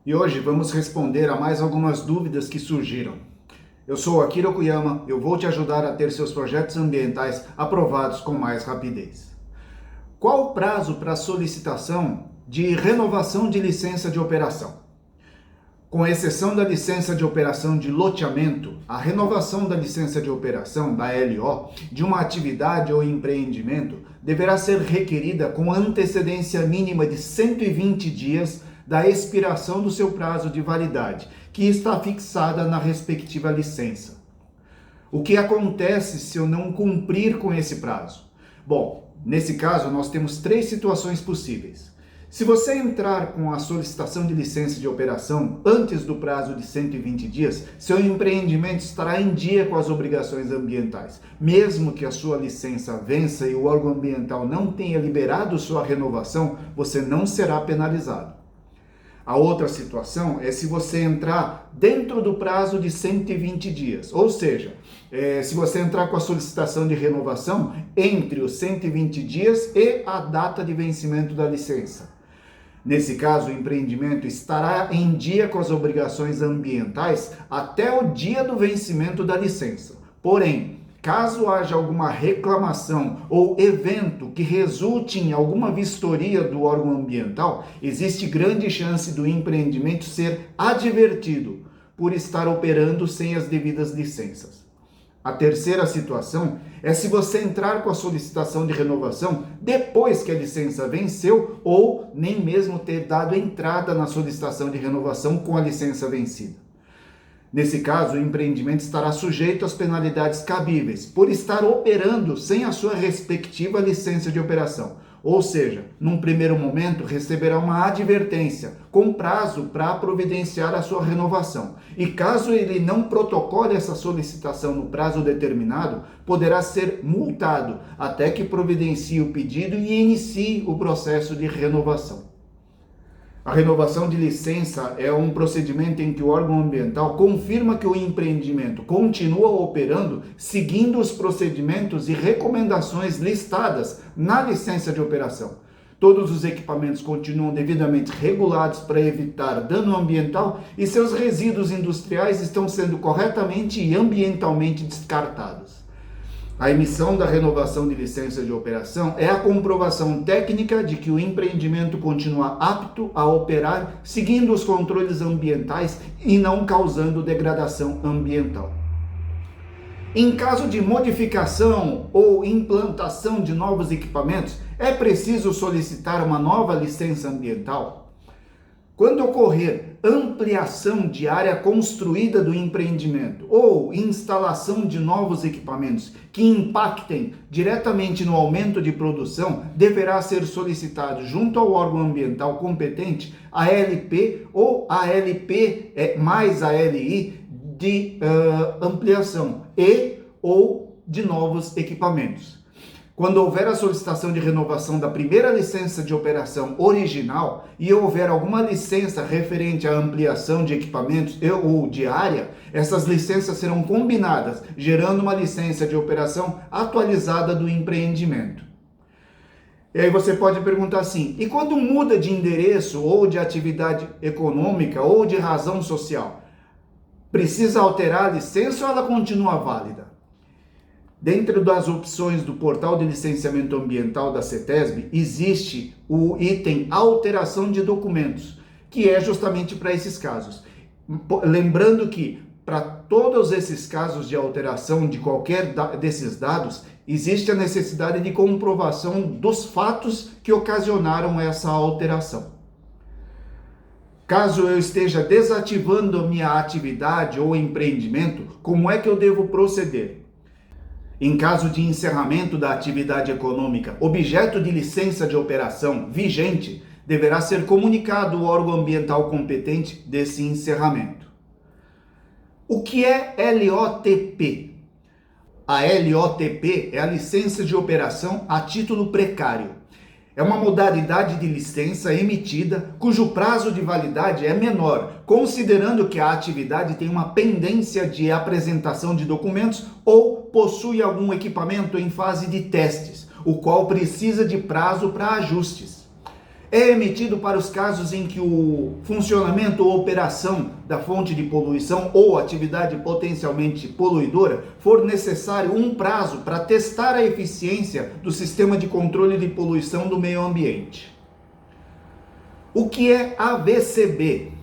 E hoje vamos responder a mais algumas dúvidas que surgiram. Eu sou Akira Okuyama, eu vou te ajudar a ter seus projetos ambientais aprovados com mais rapidez. Qual o prazo para solicitação de renovação de licença de operação? Com exceção da licença de operação de loteamento, a renovação da licença de operação, da LO, de uma atividade ou empreendimento deverá ser requerida com antecedência mínima de 120 dias da expiração do seu prazo de validade, que está fixada na respectiva licença. O que acontece se eu não cumprir com esse prazo? Bom, nesse caso nós temos três situações possíveis. Se você entrar com a solicitação de licença de operação antes do prazo de 120 dias, seu empreendimento estará em dia com as obrigações ambientais. Mesmo que a sua licença vença e o órgão ambiental não tenha liberado sua renovação, você não será penalizado. A outra situação é se você entrar dentro do prazo de 120 dias, ou seja, se você entrar com a solicitação de renovação entre os 120 dias e a data de vencimento da licença. Nesse caso, o empreendimento estará em dia com as obrigações ambientais até o dia do vencimento da licença. Porém, caso haja alguma reclamação ou evento que resulte em alguma vistoria do órgão ambiental, existe grande chance do empreendimento ser advertido por estar operando sem as devidas licenças. A terceira situação é se você entrar com a solicitação de renovação depois que a licença venceu ou nem mesmo ter dado entrada na solicitação de renovação com a licença vencida. Nesse caso, o empreendimento estará sujeito às penalidades cabíveis por estar operando sem a sua respectiva licença de operação. Ou seja, num primeiro momento receberá uma advertência com prazo para providenciar a sua renovação. E caso ele não protocole essa solicitação no prazo determinado, poderá ser multado até que providencie o pedido e inicie o processo de renovação. A renovação de licença é um procedimento em que o órgão ambiental confirma que o empreendimento continua operando seguindo os procedimentos e recomendações listadas na licença de operação. Todos os equipamentos continuam devidamente regulados para evitar dano ambiental e seus resíduos industriais estão sendo corretamente e ambientalmente descartados. A emissão da renovação de licença de operação é a comprovação técnica de que o empreendimento continua apto a operar seguindo os controles ambientais e não causando degradação ambiental. Em caso de modificação ou implantação de novos equipamentos, é preciso solicitar uma nova licença ambiental? Quando ocorrer ampliação de área construída do empreendimento ou instalação de novos equipamentos que impactem diretamente no aumento de produção, deverá ser solicitado junto ao órgão ambiental competente a ALP ou a ALP mais a LI de ampliação e ou de novos equipamentos. Quando houver a solicitação de renovação da primeira licença de operação original e houver alguma licença referente à ampliação de equipamentos ou de área, essas licenças serão combinadas, gerando uma licença de operação atualizada do empreendimento. E aí você pode perguntar assim, e quando muda de endereço ou de atividade econômica ou de razão social, precisa alterar a licença ou ela continua válida? Dentro das opções do portal de licenciamento ambiental da CETESB, existe o item alteração de documentos, que é justamente para esses casos. Lembrando que para todos esses casos de alteração de qualquer desses dados, existe a necessidade de comprovação dos fatos que ocasionaram essa alteração. Caso eu esteja desativando a minha atividade ou empreendimento, como é que eu devo proceder? Em caso de encerramento da atividade econômica, objeto de licença de operação vigente, deverá ser comunicado ao órgão ambiental competente desse encerramento. O que é LOTP? A LOTP é a licença de operação a título precário. É uma modalidade de licença emitida cujo prazo de validade é menor, considerando que a atividade tem uma pendência de apresentação de documentos ou possui algum equipamento em fase de testes, o qual precisa de prazo para ajustes. É emitido para os casos em que o funcionamento ou operação da fonte de poluição ou atividade potencialmente poluidora for necessário um prazo para testar a eficiência do sistema de controle de poluição do meio ambiente. O que é AVCB?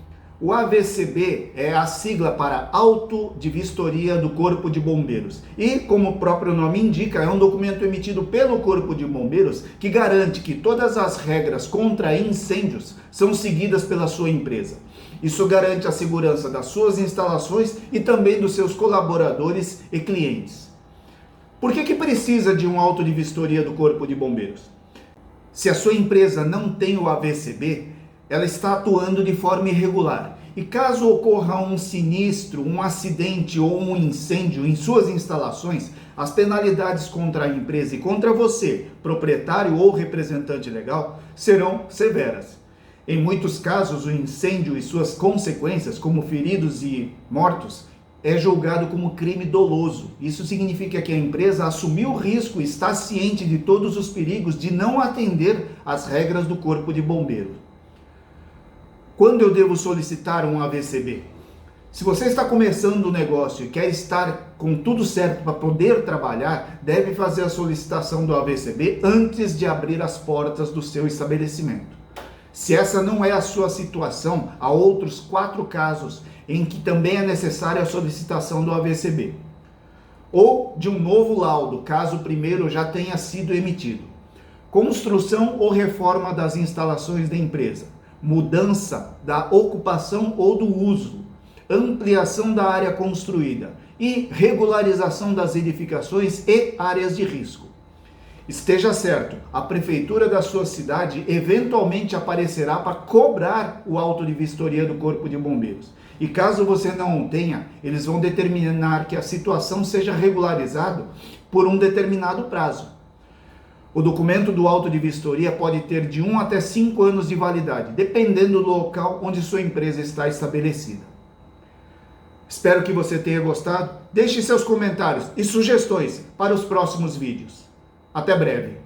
O AVCB é a sigla para Auto de Vistoria do Corpo de Bombeiros. E, como o próprio nome indica, é um documento emitido pelo Corpo de Bombeiros que garante que todas as regras contra incêndios são seguidas pela sua empresa. Isso garante a segurança das suas instalações e também dos seus colaboradores e clientes. Por que precisa de um auto de vistoria do Corpo de Bombeiros? Se a sua empresa não tem o AVCB, ela está atuando de forma irregular. E caso ocorra um sinistro, um acidente ou um incêndio em suas instalações, as penalidades contra a empresa e contra você, proprietário ou representante legal, serão severas. Em muitos casos, o incêndio e suas consequências, como feridos e mortos, é julgado como crime doloso. Isso significa que a empresa assumiu o risco e está ciente de todos os perigos de não atender às regras do Corpo de Bombeiros. Quando eu devo solicitar um AVCB? Se você está começando um negócio e quer estar com tudo certo para poder trabalhar, deve fazer a solicitação do AVCB antes de abrir as portas do seu estabelecimento. Se essa não é a sua situação, há outros 4 casos em que também é necessária a solicitação do AVCB. Ou de um novo laudo, caso o primeiro já tenha sido emitido. Construção ou reforma das instalações da empresa. Mudança da ocupação ou do uso, ampliação da área construída e regularização das edificações e áreas de risco. Esteja certo, a prefeitura da sua cidade eventualmente aparecerá para cobrar o auto de vistoria do Corpo de Bombeiros. E caso você não o tenha, eles vão determinar que a situação seja regularizada por um determinado prazo. O documento do auto de vistoria pode ter de 1 até 5 anos de validade, dependendo do local onde sua empresa está estabelecida. Espero que você tenha gostado. Deixe seus comentários e sugestões para os próximos vídeos. Até breve!